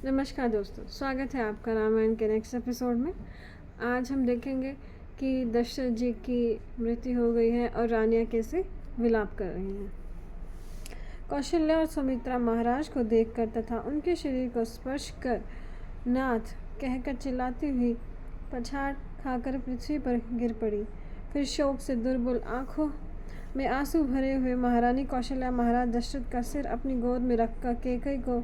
नमस्कार दोस्तों, स्वागत है आपका रामायण के नेक्स्ट एपिसोड में। आज हम देखेंगे कि दशरथ जी की मृत्यु हो गई है और रानियां कैसे विलाप कर रही हैं। कौशल्या और सुमित्रा महाराज को देखकर तथा उनके शरीर को स्पर्श कर नाथ कहकर चिल्लाती हुई पछाड़ खाकर पृथ्वी पर गिर पड़ी। फिर शोक से दुर्बल आंखों में आंसू भरे हुए महारानी कौशल्या महाराज दशरथ का सिर अपनी गोद में रखकर कैकेयी को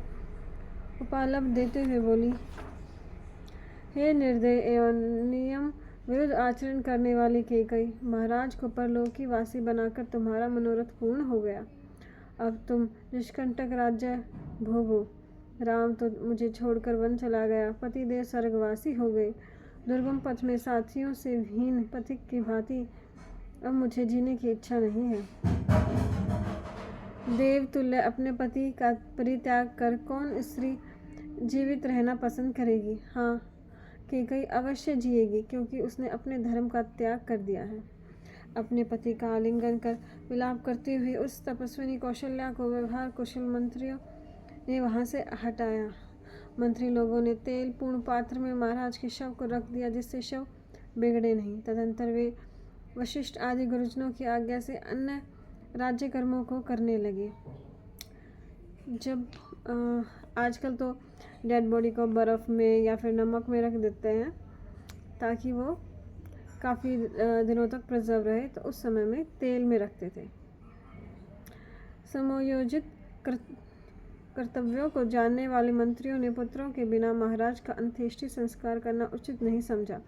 उपालभ देते हुए बोली, हे निर्दय एवं नियम विरुद्ध आचरण करने वाली कैकेयी, महाराज को परलोकी वासी बनाकर तुम्हारा मनोरथ पूर्ण हो गया। अब तुम निष्कंटक राज्य भोगो। राम तो मुझे छोड़कर वन चला गया, पतिदेव स्वर्गवासी हो गए। दुर्गम पथ में साथियों से हीन पथिक की भांति अब मुझे जीने की इच्छा नहीं है। देवतुल्य अपने पति का परित्याग कर कौन स्त्री जीवित रहना पसंद करेगी। हाँ, कैकेयी अवश्य जिएगी, क्योंकि उसने अपने धर्म का त्याग कर दिया है। अपने पति का आलिंगन कर विलाप करती हुई उस तपस्विनी कौशल्या को व्यवहार कुशल मंत्रियों ने वहां से हटाया। मंत्री लोगों ने तेल पूर्ण पात्र में महाराज के शव को रख दिया, जिससे शव बिगड़े नहीं। तदंतर वे वशिष्ठ आदि गुरुजनों की आज्ञा से अन्य राज्य कर्मों को करने लगे। जब आजकल तो डेड बॉडी को बर्फ़ में या फिर नमक में रख देते हैं ताकि वो काफ़ी दिनों तक प्रिजर्व रहे, तो उस समय में तेल में रखते थे। समयोजित कर्तव्यों को जानने वाले मंत्रियों ने पुत्रों के बिना महाराज का अंत्येष्टि संस्कार करना उचित नहीं समझा,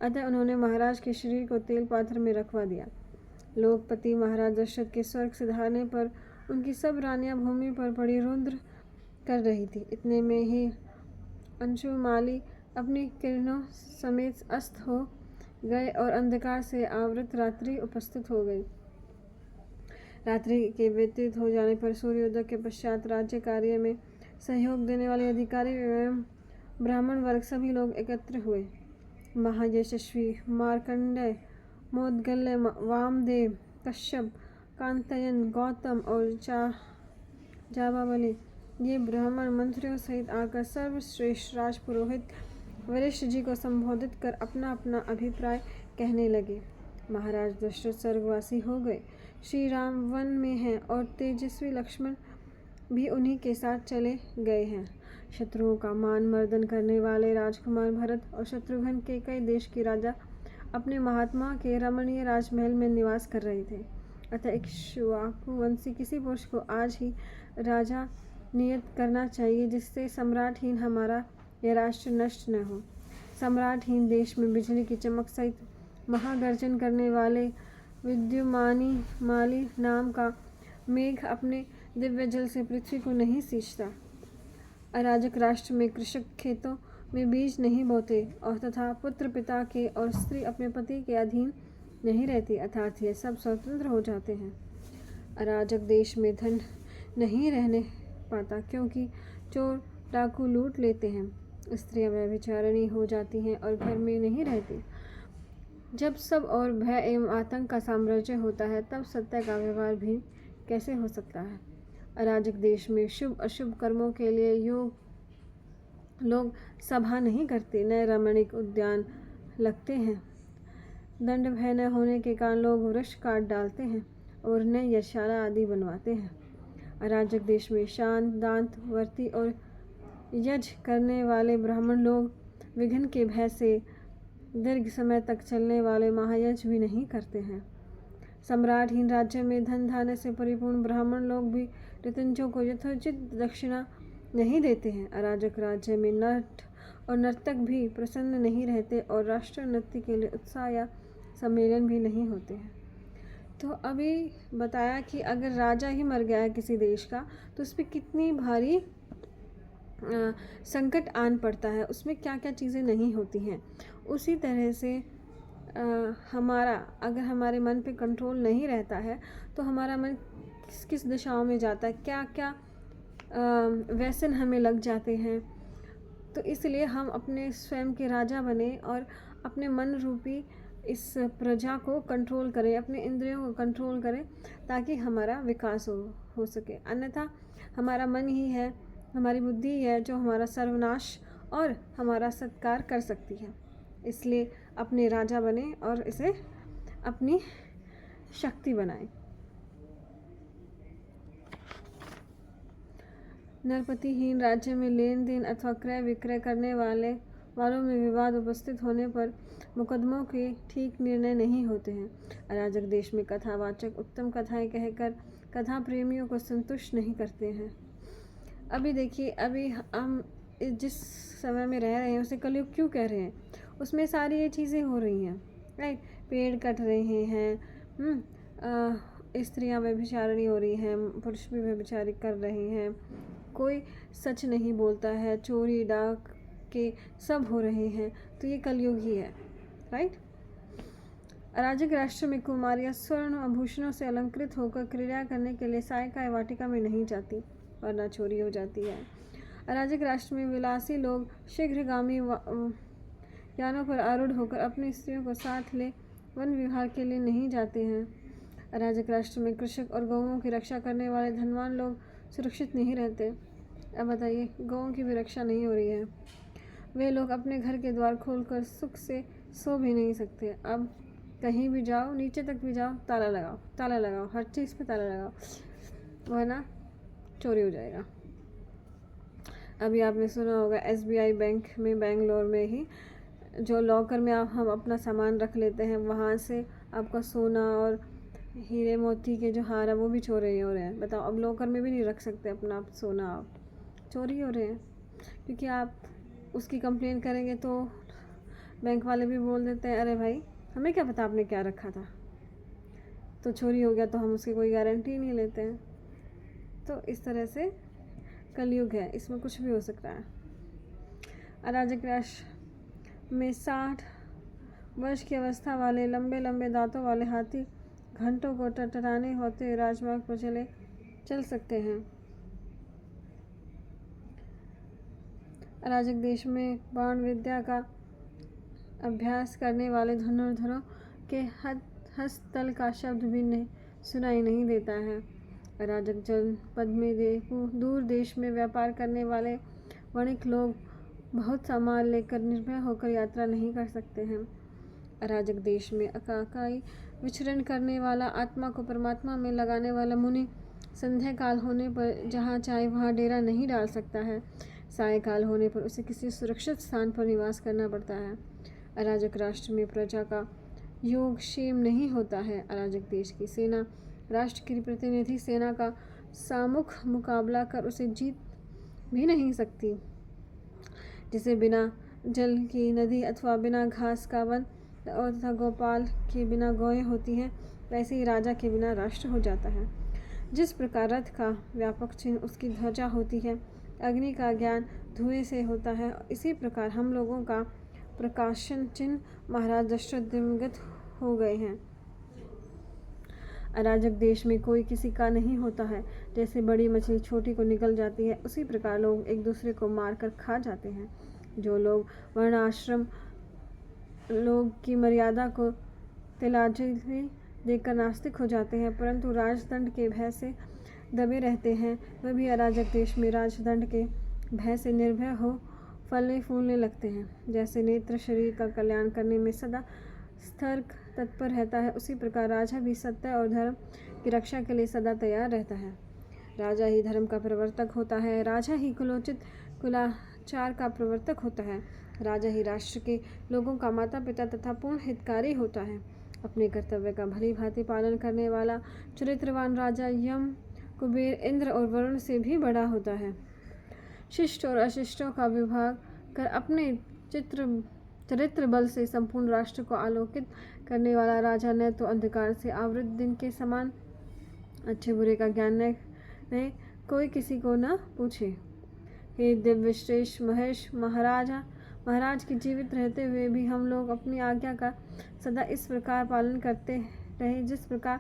अतः उन्होंने महाराज के शरीर को तेल पात्र में रखवा दिया। लोकपति महाराज दशरथ के स्वर्ग सिधारने पर उनकी सब रानियां भूमि पर पड़ी रुद्र कर रही थी। इतने में ही अंशुमाली अपनी किरणों समेत अस्त हो गए और अंधकार से आवृत रात्रि उपस्थित हो गई। रात्रि के व्यतीत हो जाने पर सूर्योदय के पश्चात राज्य कार्य में सहयोग देने वाले अधिकारी एवं ब्राह्मण वर्ग सभी लोग एकत्र हुए। महायशस्वी मार्कंडेय, मोदगल्य, वामदेव, कश्यप, कांतयन, गौतम और जाबावली ये ब्राह्मण मंत्रियों सहित आकर सर्वश्रेष्ठ राजपुरोहित वरिष्ठ जी को संबोधित कर अपना अपना अभिप्राय कहने लगे। महाराज दशरथ स्वर्गवासी हो गए, श्री राम वन में हैं और तेजस्वी लक्ष्मण भी उन्हीं के साथ चले गए हैं। शत्रुओं का मान मर्दन करने वाले राजकुमार भरत और शत्रुघ्न के कई देश के राजा अपने महात्मा के रमणीय राजमहल में निवास कर रहे थे। अतः इक्ष्वाकु वंशी किसी पुरुष को आज ही राजा नियत करना चाहिए, जिससे सम्राटहीन हमारा यह राष्ट्र नष्ट न हो। सम्राटहीन देश में बिजली की चमक सहित महागर्जन करने वाले विद्युमानी माली नाम का मेघ अपने दिव्य जल से पृथ्वी को नहीं सींचता। अराजक राष्ट्र में कृषक खेतों में बीज नहीं बोते और तथा पुत्र पिता के और स्त्री अपने पति के अधीन नहीं रहती, अर्थात ये सब स्वतंत्र हो जाते हैं। अराजक देश में धन नहीं रहने पाता, क्योंकि चोर डाकू लूट लेते हैं। स्त्रियां व्यभिचारिणी हो जाती हैं और घर में नहीं रहती। जब सब और भय एवं आतंक का साम्राज्य होता है, तब सत्य का व्यवहार भी कैसे हो सकता है। अराजक देश में शुभ अशुभ कर्मों के लिए लोग सभा नहीं करते, न रमणीक उद्यान लगते हैं। दंड भय न होने के कारण लोग वृक्ष काट डालते हैं और न यशाला आदि बनवाते हैं। अराजक देश में शांत दांत वर्ती और यज्ञ करने वाले ब्राह्मण लोग विघ्न के भय से दीर्घ समय तक चलने वाले महायज्ञ भी नहीं करते हैं। सम्राटहीन राज्य में धन धान्य से परिपूर्ण ब्राह्मण लोग भी ऋतुंजों को यथोचित दक्षिणा नहीं देते हैं। अराजक राज्य में नट और नर्तक भी प्रसन्न नहीं रहते और राष्ट्रीय नृत्य के लिए उत्साह या सम्मेलन भी नहीं होते हैं। तो अभी बताया कि अगर राजा ही मर गया है किसी देश का, तो उस पर कितनी भारी संकट आन पड़ता है, उसमें क्या क्या चीज़ें नहीं होती हैं। उसी तरह से अगर हमारे मन पे कंट्रोल नहीं रहता है, तो हमारा मन किस किस दिशाओं में जाता है, क्या क्या व्यसन हमें लग जाते हैं। तो इसलिए हम अपने स्वयं के राजा बने और अपने मन रूपी इस प्रजा को कंट्रोल करें, अपने इंद्रियों को कंट्रोल करें, ताकि हमारा विकास हो सके। अन्यथा हमारा मन ही है हमारी बुद्धि है जो हमारा सर्वनाश और हमारा सत्कार कर सकती है। इसलिए अपने राजा बने और इसे अपनी शक्ति बनाएं। नरपतिहीन राज्य में लेन देन अथवा क्रय विक्रय करने वालों में विवाद उपस्थित होने पर मुकदमों के ठीक निर्णय नहीं होते हैं। अराजक देश में कथावाचक उत्तम कथाएं कहकर कथा प्रेमियों को संतुष्ट नहीं करते हैं। अभी देखिए, अभी हम जिस समय में रह रहे हैं उसे कलयुग क्यों कह रहे हैं? उसमें सारी ये चीज़ें हो रही हैं, राइट। पेड़ कट रहे हैं, स्त्रियाँ व्यभिचारिणी हो रही हैं, पुरुष भी व्यभिचारी कर रहे हैं, कोई सच नहीं बोलता है, चोरी डाक के सब हो रहे हैं। तो ये कलयुग ही है, राइट। अराजक राष्ट्र में कुमारियाँ स्वर्ण आभूषणों से अलंकृत होकर क्रीड़ा करने के लिए सायका वाटिका में नहीं जाती, वरना चोरी हो जाती है। अराजक राष्ट्र में विलासी लोग शीघ्रगामी यानों पर आरूढ़ होकर अपनी स्त्रियों को साथ ले वन विहार के लिए नहीं जाते हैं। अराजक राष्ट्र में कृषक और गौओं की रक्षा करने वाले धनवान लोग सुरक्षित नहीं रहते। अब बताइए, गौओं की भी रक्षा नहीं हो रही है, वे लोग अपने घर के द्वार खोलकर सुख से सो भी नहीं सकते। अब कहीं भी जाओ, नीचे तक भी जाओ, ताला लगाओ, हर चीज़ पे ताला लगाओ, वरना चोरी हो जाएगा। अभी आपने सुना होगा SBI बैंक में, बेंगलोर में ही, जो लॉकर में हम अपना सामान रख लेते हैं, वहाँ से आपका सोना और हीरे मोती के जो हार है वो भी चोरी हो रहे हैं। बताओ, अब लॉकर में भी नहीं रख सकते अपना सोना, आप चोरी हो रहे हैं। क्योंकि आप उसकी कंप्लेन करेंगे तो बैंक वाले भी बोल देते हैं, अरे भाई हमें क्या पता आपने क्या रखा था, तो चोरी हो गया तो हम उसकी कोई गारंटी नहीं लेते हैं। तो इस तरह से कलयुग है, इसमें कुछ भी हो सकता है। अराजक राष्ट्र में 60 वर्ष की अवस्था वाले लंबे लंबे दांतों वाले हाथी घंटों को टटराने होते राजमार्ग पर चल सकते हैं। अराजक देश में बाण विद्या का अभ्यास करने वाले धनुर्धरों के हस्तल का शब्द भी सुनाई नहीं देता है। अराजक जनपद में दूर देश में व्यापार करने वाले वणिक लोग बहुत सामान लेकर निर्भय होकर यात्रा नहीं कर सकते हैं। अराजक देश में अकाकाई विचरण करने वाला, आत्मा को परमात्मा में लगाने वाला मुनि संध्या काल होने पर जहाँ चाहे वहाँ डेरा नहीं डाल सकता है। सायकाल होने पर उसे किसी सुरक्षित स्थान पर निवास करना पड़ता है। अराजक राष्ट्र में प्रजा का योग क्षेम नहीं होता है। अराजक देश की सेना राष्ट्र की प्रतिनिधि सेना का सामुख मुकाबला कर उसे जीत भी नहीं सकती। जिसे बिना जल की नदी अथवा बिना घास का वन और तथा गोपाल के बिना गौएं होती हैं, वैसे ही राजा के बिना राष्ट्र हो जाता है। जिस प्रकार रथ का व्यापक चिन्ह उसकी ध्वजा होती है, अग्नि का ज्ञान धुएं से होता है, इसी प्रकार हम लोगों का प्रकाशन चिन्ह महाराज दशरथ दिवंगत हो गए हैं। अराजक देश में कोई किसी का नहीं होता है। जैसे बड़ी मछली छोटी को निगल जाती है, उसी प्रकार लोग एक दूसरे को मारकर खा जाते हैं। जो लोग वर्णाश्रम लोग की मर्यादा को तिलांजलि देकर नास्तिक हो जाते हैं, परंतु राजदंड के भय से दबे रहते हैं, वह भी अराजक देश में राजदंड के भय से निर्भय हो फलने फूलने लगते हैं। जैसे नेत्र शरीर का कल्याण करने में सदा सतर्क तत्पर रहता है, उसी प्रकार राजा भी सत्य और धर्म की रक्षा के लिए सदा तैयार रहता है। राजा ही धर्म का प्रवर्तक होता है, राजा ही कुलोचित कुलाचार का प्रवर्तक होता है, राजा ही राष्ट्र के लोगों का माता पिता तथा पूर्ण हितकारी होता है। अपने कर्तव्य का भली भांति पालन करने वाला चरित्रवान राजा यम, कुबेर, इंद्र और वरुण से भी बड़ा होता है। शिष्ट और अशिष्टों का विभाग कर अपने चरित्र बल से संपूर्ण राष्ट्र को आलोकित करने वाला राजा न तो अंधकार से आवृत दिन के समान अच्छे बुरे का ज्ञान न कोई किसी को न पूछे। हे दिव्य श्रेष्ठ महेश महाराज की जीवित रहते हुए भी हम लोग अपनी आज्ञा का सदा इस प्रकार पालन करते रहे जिस प्रकार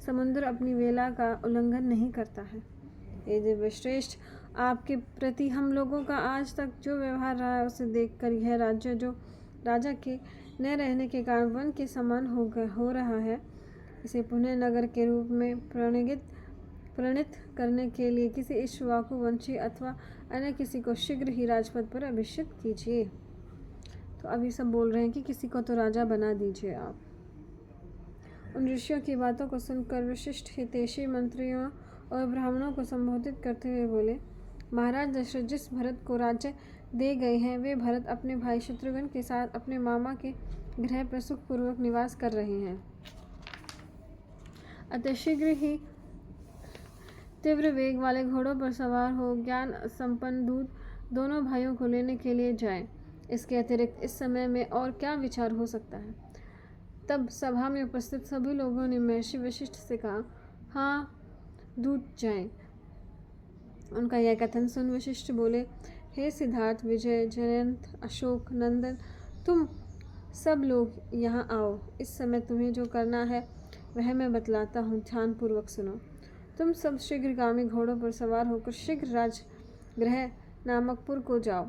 समुद्र अपनी वेला का उल्लंघन नहीं करता है। हे दिव्य श्रेष्ठ, आपके प्रति हम लोगों का आज तक जो व्यवहार रहा है उसे देखकर यह राज्य जो राजा के न रहने के कारण वन के समान हो रहा है, इसे पुनः नगर के रूप में प्रणीत प्रणीत करने के लिए किसी इक्ष्वाकु वंशी अथवा अन्य किसी को शीघ्र ही राजपद पर अभिषिक्त कीजिए। तो अभी सब बोल रहे हैं कि किसी को तो राजा बना दीजिए आप। उन ऋषियों की बातों को सुनकर वशिष्ठ हितैषी मंत्रियों और ब्राह्मणों को संबोधित करते हुए बोले, महाराज दशरथ जिस भरत को राज्य दे गए हैं वे भरत अपने भाई शत्रुघ्न के साथ अपने मामा के गृह पर सुखपूर्वक निवास कर रहे हैं। अतः शीघ्र ही तीव्र वेग वाले घोड़ों पर सवार हो ज्ञान संपन्न दूत दोनों भाइयों को लेने के लिए जाएं। इसके अतिरिक्त इस समय में और क्या विचार हो सकता है। तब सभा में उपस्थित सभी लोगों ने महर्षि वशिष्ठ से कहा, हाँ दूत जाएं। उनका यह कथन सुन वशिष्ठ बोले, हे सिद्धार्थ, विजय, जयंत, अशोक, नंदन, तुम सब लोग यहाँ आओ। इस समय तुम्हें जो करना है वह मैं बतलाता हूँ, ध्यानपूर्वक सुनो। तुम सब शीघ्रगामी घोड़ों पर सवार होकर शीघ्र राजगृह नामकपुर को जाओ।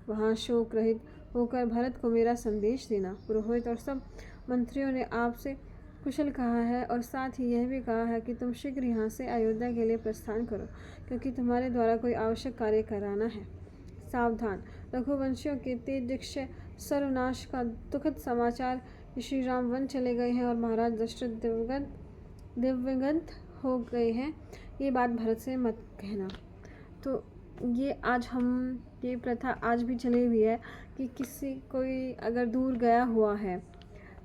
वहाँ शोक रहित होकर भरत को मेरा संदेश देना। पुरोहित और सब मंत्रियों ने आपसे कुशल कहा है और साथ ही यह भी कहा है कि तुम शीघ्र यहाँ से अयोध्या के लिए प्रस्थान करो, क्योंकि तुम्हारे द्वारा कोई आवश्यक कार्य कराना है। सावधान, रघुवंशियों के तेजस्वी सर्वनाश का दुखद समाचार श्री राम वन चले गए हैं और महाराज दशरथ दिव्यगंत हो गए हैं, ये बात भरत से मत कहना। तो ये प्रथा आज भी चली हुई है कि कोई अगर दूर गया हुआ है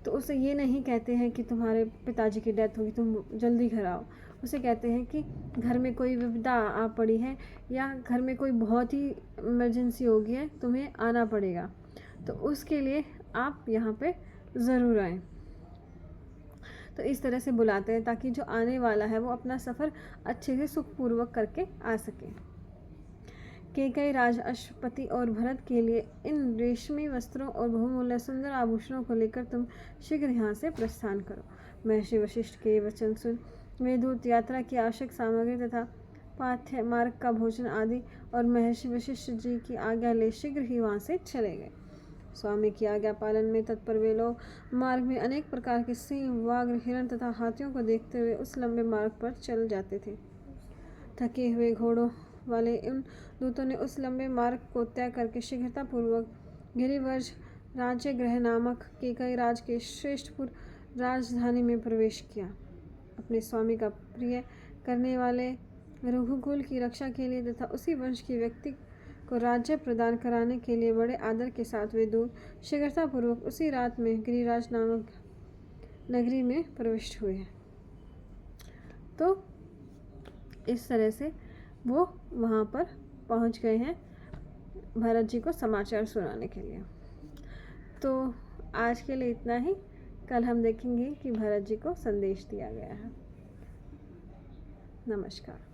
तो उसे ये नहीं कहते हैं कि तुम्हारे पिताजी की डेथ होगी, तुम जल्दी घर आओ। उसे कहते हैं कि घर में कोई विपदा आ पड़ी है या घर में कोई बहुत ही इमरजेंसी हो गई है, तुम्हें आना पड़ेगा, तो उसके लिए आप यहाँ पे ज़रूर आएँ। तो इस तरह से बुलाते हैं ताकि जो आने वाला है वो अपना सफ़र अच्छे से सुखपूर्वक करके आ सके। कैकेयी राज अश्वपति और भरत के लिए इन रेशमी वस्त्रों और बहुमूल्य सुंदर आभूषणों को लेकर तुम शीघ्र यहाँ से प्रस्थान करो। महर्षि वशिष्ठ के वचन सुन वे दूत यात्रा की आवश्यक सामग्री तथा पाथ्य मार्ग का भोजन आदि और महर्षि वशिष्ठ जी की आज्ञा ले शीघ्र ही वहाँ से चले गए। स्वामी की आज्ञा पालन में तत्पर वे लोग मार्ग में अनेक प्रकार के सिंह, व्याघ्र, हिरण तथा हाथियों को देखते हुए उस लंबे मार्ग पर चल जाते थे। थके हुए घोड़ों वाले उन दूतों ने उस लंबे मार्ग को तय करके शीघ्रतापूर्वक गिरिव्रज राज्य गृह नामक कैकेयी राज के श्रेष्ठपुर राजधानी में प्रवेश किया। अपने स्वामी का प्रिय करने वाले रघुकुल की रक्षा के लिए तथा उसी वंश के व्यक्ति को राज्य प्रदान कराने के लिए बड़े आदर के साथ वे दूत शीघ्रतापूर्वक उसी रात में गिरिराज नामक नगरी में प्रविष्ट हुए। तो इस तरह से वो वहाँ पर पहुँच गए हैं भरत जी को समाचार सुनाने के लिए। तो आज के लिए इतना ही। कल हम देखेंगे कि भरत जी को संदेश दिया गया है। नमस्कार।